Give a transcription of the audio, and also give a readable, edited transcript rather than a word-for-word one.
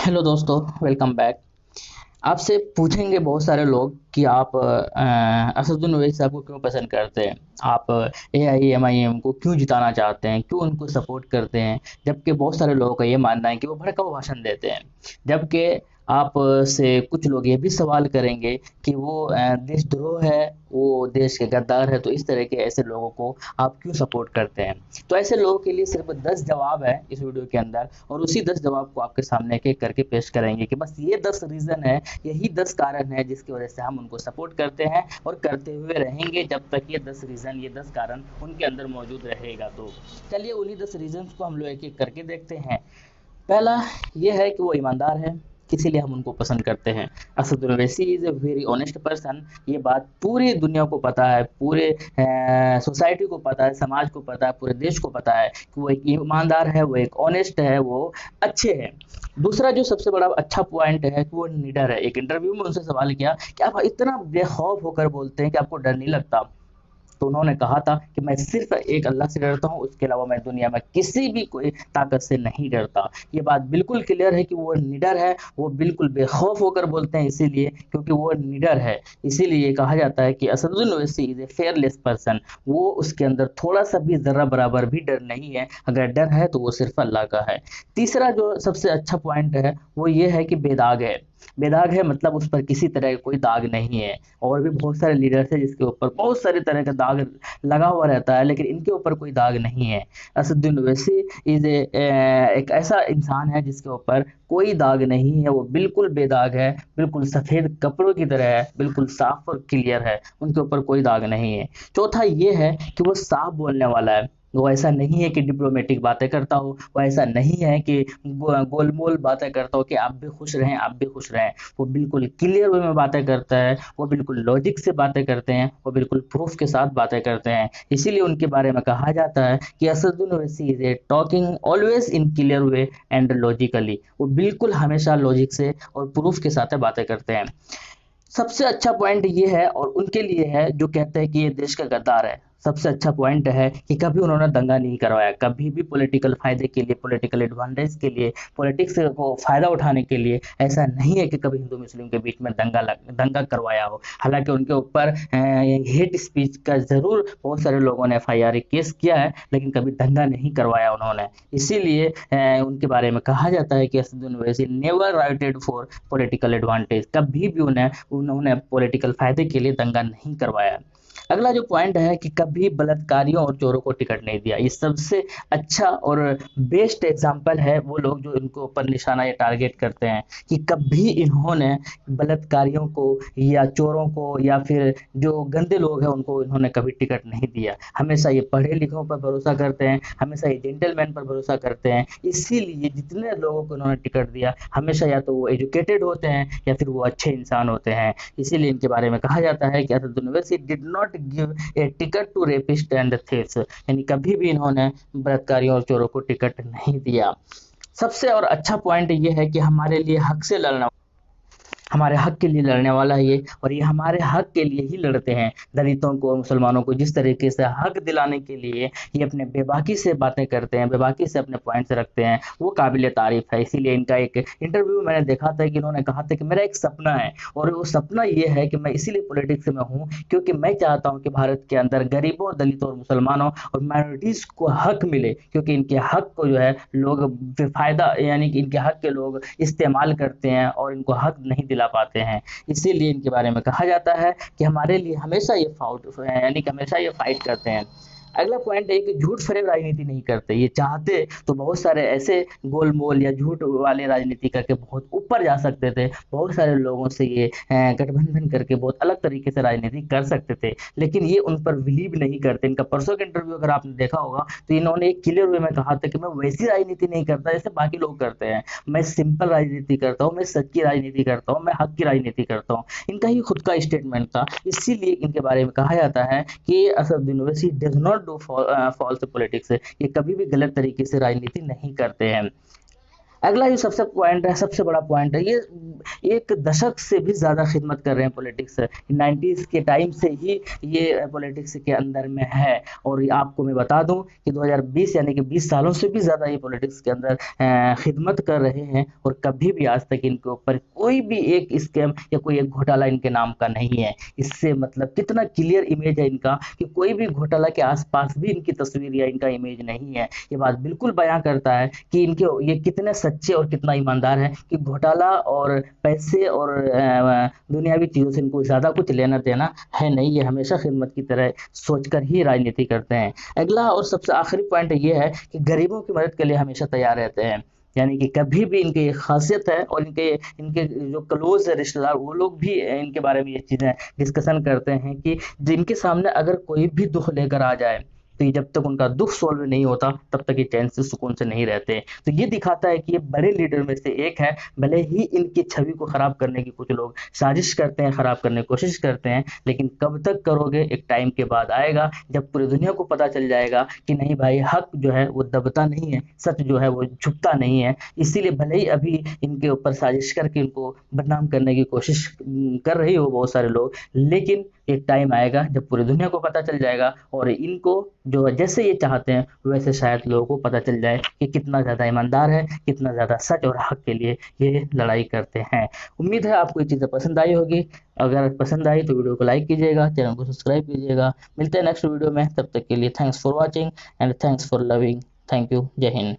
Hello दोस्तों, welcome back. आपसे पूछेंगे बहुत सारे लोग कि आप असदुद्दीन ओवैसी साहब को क्यों पसंद करते हैं। आप AIMIM को क्यों जिताना चाहते हैं, क्यों उनको सपोर्ट करते हैं। जबकि बहुत सारे लोगों का ये मानना है कि वो भड़काऊ भाषण देते हैं। जबकि आप से कुछ लोग ये भी सवाल करेंगे कि वो देशद्रोह है, वो देश के गद्दार है। तो इस तरह के ऐसे लोगों को आप क्यों सपोर्ट करते हैं। तो ऐसे लोगों के लिए सिर्फ 10 जवाब है इस वीडियो के अंदर, और उसी 10 जवाब को आपके सामने एक एक करके पेश करेंगे कि बस ये 10 रीजन है, यही 10 कारण है जिसकी वजह से हम उनको सपोर्ट करते हैं और करते हुए रहेंगे जब तक ये 10 रीजन, ये 10 कारण उनके अंदर मौजूद रहेगा। तो चलिए उन्हीं 10 रीजन को हम लोग एक एक करके देखते हैं। पहला ये है कि वो ईमानदार है, इसीलिए हम उनको पसंद करते हैं। Asaduddin Owaisi is a very honest person. ये बात पूरी दुनिया को पता है, पूरे सोसाइटी को पता है, समाज को पता है, पूरे देश को पता है कि वो एक ईमानदार है, वो एक ऑनेस्ट है, वो अच्छे हैं। दूसरा जो सबसे बड़ा अच्छा पॉइंट है कि वो निडर है। एक इंटरव्यू में उनसे सवाल किया कि आप इतना बेखौफ होकर बोलते हैं कि आपको डर नहीं लगता। तो उन्होंने कहा था कि मैं सिर्फ एक अल्लाह से डरता हूँ, उसके अलावा मैं दुनिया में किसी भी कोई ताकत से नहीं डरता। ये बात बिल्कुल क्लियर है कि वो निडर है, वो बिल्कुल बेखौफ होकर बोलते हैं, इसीलिए क्योंकि वो निडर है। इसीलिए ये कहा जाता है कि Asaduddin Owaisi is a fearless person. वो उसके अंदर थोड़ा सा भी जर्रा बराबर भी डर नहीं है, अगर डर है तो वो सिर्फ अल्लाह का है। तीसरा जो सबसे अच्छा पॉइंट है वो ये है कि बेदाग है। बेदाग है मतलब उस पर किसी तरह का कोई दाग नहीं है। और भी बहुत सारे लीडर्स हैं जिसके ऊपर बहुत सारे तरह का दाग लगा हुआ रहता है, लेकिन इनके ऊपर कोई दाग नहीं है। असदुद्दीन ओवैसी इज ए एक ऐसा इंसान है जिसके ऊपर कोई दाग नहीं है, वो बिल्कुल बेदाग है, बिल्कुल सफेद कपड़ों की तरह है, बिल्कुल साफ और क्लियर है, उनके ऊपर कोई दाग नहीं है। चौथा ये है कि वो साफ बोलने वाला है। वो ऐसा नहीं है कि डिप्लोमेटिक बातें करता हो, वो ऐसा नहीं है कि गोलमोल बातें करता हो कि आप भी खुश रहें, आप भी खुश रहें। वो बिल्कुल क्लियर वे में बातें करता है, वो बिल्कुल लॉजिक से बातें करते हैं, वो बिल्कुल प्रूफ के साथ बातें करते हैं। इसीलिए उनके बारे में कहा जाता है कि Asaduddin Owaisi is a talking always in clear way and logically. वो बिल्कुल हमेशा लॉजिक से और प्रूफ के साथ बातें करते हैं। सबसे अच्छा पॉइंट ये है और उनके लिए है जो कहते हैं कि ये देश का गद्दार है। सबसे अच्छा पॉइंट है कि कभी उन्होंने दंगा नहीं करवाया, कभी भी पॉलिटिकल फायदे के लिए, पॉलिटिकल एडवांटेज के लिए, पॉलिटिक्स को फायदा उठाने के लिए ऐसा नहीं है कि कभी हिंदू मुस्लिम के बीच में दंगा करवाया हो। हालांकि उनके ऊपर हेट स्पीच का जरूर बहुत सारे लोगों ने FIR केस किया है, लेकिन कभी दंगा नहीं करवाया उन्होंने। इसीलिए उनके बारे में कहा जाता है कि Asaduddin Owaisi never righted for political advantage. कभी भी उन्हें उन्होंने पॉलिटिकल फायदे के लिए दंगा नहीं करवाया। अगला जो पॉइंट है कि कभी बलात्कारियों और चोरों को टिकट नहीं दिया। ये सबसे अच्छा और बेस्ट एग्जाम्पल है वो लोग जो इनको ऊपर निशाना या टारगेट करते हैं कि कभी इन्होंने बलात्कारियों को या चोरों को या फिर जो गंदे लोग हैं उनको इन्होंने कभी टिकट नहीं दिया। हमेशा ये पढ़े लिखों पर भरोसा करते हैं, हमेशा ये जेंटलमैन पर भरोसा करते हैं। इसीलिए जितने लोगों को इन्होंने टिकट दिया हमेशा या तो वो एजुकेटेड होते हैं या फिर वो अच्छे इंसान होते हैं। इसीलिए इनके बारे में कहा जाता है कि Asaduddin Owaisi did not give a ticket to rapist and thieves. यानी कभी भी इन्होंने बलात्कारियों और चोरों को टिकट नहीं दिया। सबसे और अच्छा पॉइंट ये है कि हमारे लिए हक से लड़ना, हमारे हक के लिए लड़ने वाला है ये, और ये हमारे हक के लिए ही लड़ते हैं। दलितों को, मुसलमानों को जिस तरीके से हक दिलाने के लिए ये अपने बेबाकी से बातें करते हैं, बेबाकी से अपने पॉइंट्स रखते हैं, वो काबिल तारीफ है। इसीलिए इनका एक इंटरव्यू मैंने देखा था कि इन्होंने कहा था कि मेरा एक सपना है, और वो सपना ये है कि मैं इसीलिए पॉलिटिक्स में हूँ क्योंकि मैं चाहता हूँ कि भारत के अंदर गरीबों, दलितों और मुसलमानों और माइनॉरिटीज को हक मिले, क्योंकि इनके हक को जो है लोग बेफायदा, यानी कि इनके हक के लोग इस्तेमाल करते हैं और इनको हक नहीं दिला पाते हैं। इसीलिए इनके बारे में कहा जाता है कि हमारे लिए हमेशा ये फाउट, यानी कि हमेशा ये फाइट करते हैं। अगला पॉइंट है कि झूठ फरेब राजनीति नहीं करते। ये चाहते तो बहुत सारे ऐसे गोलमोल या झूठ वाले राजनीति करके बहुत ऊपर जा सकते थे, बहुत सारे लोगों से ये गठबंधन करके बहुत अलग तरीके से राजनीति कर सकते थे, लेकिन ये उन पर बिलीव नहीं करते। इनका परसों का इंटरव्यू अगर आपने देखा होगा तो इन्होंने एक क्लियर वे में कहा था कि मैं वैसी राजनीति नहीं करता जैसे बाकी लोग करते हैं, मैं सिंपल राजनीति करता हूँ, मैं सच्ची राजनीति करता हूँ, मैं हक की राजनीति करता हूँ। इनका ही खुद का स्टेटमेंट था। इसीलिए इनके बारे में कहा जाता है कि Asaduddin Owaisi does not do false politics. ये कभी भी गलत तरीके से राजनीति नहीं करते हैं। अगला ये सबसे पॉइंट है, सबसे बड़ा पॉइंट है, ये एक दशक से भी ज़्यादा खिदमत कर रहे हैं पॉलिटिक्स, 90s के टाइम से ही ये पॉलिटिक्स के अंदर में है। और ये आपको मैं बता दूं कि 2020 यानी कि 20 सालों से भी ज़्यादा ये पॉलिटिक्स के अंदर खिदमत कर रहे हैं, और कभी भी आज तक इनके ऊपर कोई भी एक स्कैम या कोई एक घोटाला इनके नाम का नहीं है। इससे मतलब कितना क्लियर इमेज है इनका कि कोई भी घोटाला के आसपास भी इनकी तस्वीर या इनका इमेज नहीं है। ये बात बिल्कुल बयां करता है कि इनके ये कितने सच्चे और कितना ईमानदार है, कि घोटाला और पैसे और दुनियावी चीज़ों से इनको ज़्यादा कुछ लेना देना है नहीं। ये हमेशा खिदमत की तरह सोचकर ही राजनीति करते हैं। अगला और सबसे आखिरी पॉइंट ये है कि गरीबों की मदद के लिए हमेशा तैयार रहते हैं। यानी कि कभी भी इनकी ये खासियत है, और इनके इनके जो क्लोज रिश्तेदार वो लोग भी इनके बारे में ये चीज़ें डिस्कशन करते हैं कि जिनके सामने अगर कोई भी दुख लेकर आ जाए, तो ये जब तक उनका दुख सॉल्व नहीं होता तब तक ये चैन से सुकून से नहीं रहते। तो ये दिखाता है कि ये बड़े लीडर में से एक है। भले ही इनकी छवि को खराब करने की कुछ लोग साजिश करते हैं, खराब करने की कोशिश करते हैं, लेकिन कब तक करोगे, एक टाइम के बाद आएगा जब पूरी दुनिया को पता चल जाएगा कि नहीं भाई, हक जो है वो दबता नहीं है, सच जो है वो झुकता नहीं है। इसीलिए भले ही अभी इनके ऊपर साजिश करके इनको बदनाम करने की कोशिश कर रही हो बहुत सारे लोग, लेकिन एक टाइम आएगा जब पूरी दुनिया को पता चल जाएगा, और इनको जो है जैसे ये चाहते हैं वैसे शायद लोगों को पता चल जाए कि कितना ज़्यादा ईमानदार है, कितना ज़्यादा सच और हक के लिए ये लड़ाई करते हैं। उम्मीद है आपको ये चीज़ें पसंद आई होगी। अगर पसंद आई तो वीडियो को लाइक कीजिएगा, चैनल को सब्सक्राइब कीजिएगा। मिलते हैं नेक्स्ट वीडियो में, तब तक के लिए thanks for watching and thanks for loving. Thank you. जय हिंद।